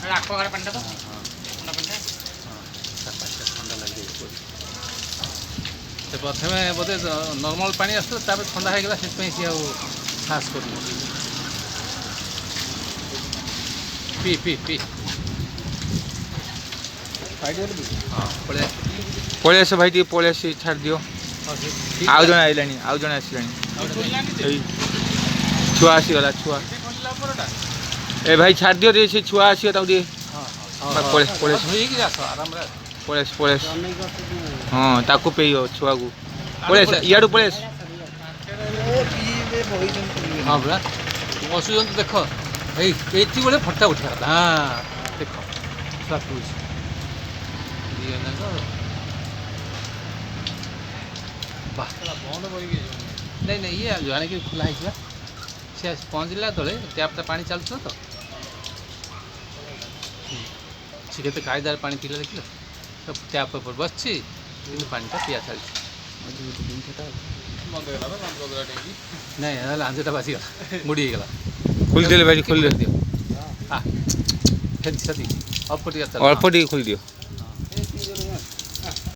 ଆକ୍ୱାଗାର୍ଡ ପାଣିଟା ତ ହଁ ହଁ ଥଣ୍ଡା ପାଣିଟା। ହଁ ତା ପାଣିଟା ଥଣ୍ଡା ଲାଗିଯାଇଛି। ସେ ପ୍ରଥମେ ବୋଧେ ନର୍ମାଲ ପାଣି ଆସୁଥିଲା ତାପରେ ଥଣ୍ଡା ହେଇଗଲା ସେଥିପାଇଁ ସିଏ ଆଉ ଖାସ୍ କରୁନି। ପି ପି ପି ହଁ ପଳେଇ ଆସ ପଳେଇ ଆସ ଭାଇ ଟିକେ ପଳେଇ ଆସି ଛାଡ଼ି ଦିଅ। ଆଉ ଜଣେ ଆଇଲାଣି ଆଉ ଜଣେ ଆସିଲାଣି। ଏଇ ଛୁଆ ଆସିଗଲା ଛୁଆ। ଏ ଭାଇ ଛାଡ଼ି ଦିଅ ଟିକେ ସେ ଛୁଆ ଆସିବ ତାକୁ ଟିକେ ପଳେଇ ଆସ ହେଇକି ଆସ ଆରାମରେ ଆସ। ପଳେଇ ଆସ ପଳେଇ ଆସ। ହଁ ତାକୁ ପେଇବ ଛୁଆକୁ ପଳେଇ ଆସ ଇଆଡ଼ୁ ପଳେଇ ଆସ। ହଁ ପରା ବସୁଛନ୍ତି ଦେଖ ଏଇ ଏଠି ବେଳେ ଫଟୋ ଉଠିବା କଥା। ହଁ ଦେଖ ଛୁଆ ପିଉଛି ଦୁଇ ଜଣଯାକ। ବାଃ ନାଇଁ ନାଇଁ ଇଏ ଜାଣିକି ଖୋଲା ହେଇଯିବା। ସେ ପହଞ୍ଚିଲା ତଳେ ଟ୍ୟାପ୍ଟା ପାଣି ଚାଲୁଥିଲା ତ ସେ କେତେ କାଇଦାରେ ପାଣି ପିଇଲା ଦେଖିଲ। ଟ୍ୟାପ୍ ଉପରେ ବସିଛି କିନ୍ତୁ ପାଣିଟା ପିଆ ଚାଲିଛି। ନାଇଁ ନହେଲେ ଆଞ୍ଜଟା ବାଜିଗଲା ମୁଡ଼ି ହେଇଗଲା। ଖୋଲିଦେଲେ ଭାଇ ଖୋଲିଦିଅ। ହଁ ସେତିକି ଅଳ୍ପ ଟିକେ ଅଳ୍ପ ଟିକେ ଖୋଲିଦିଅ।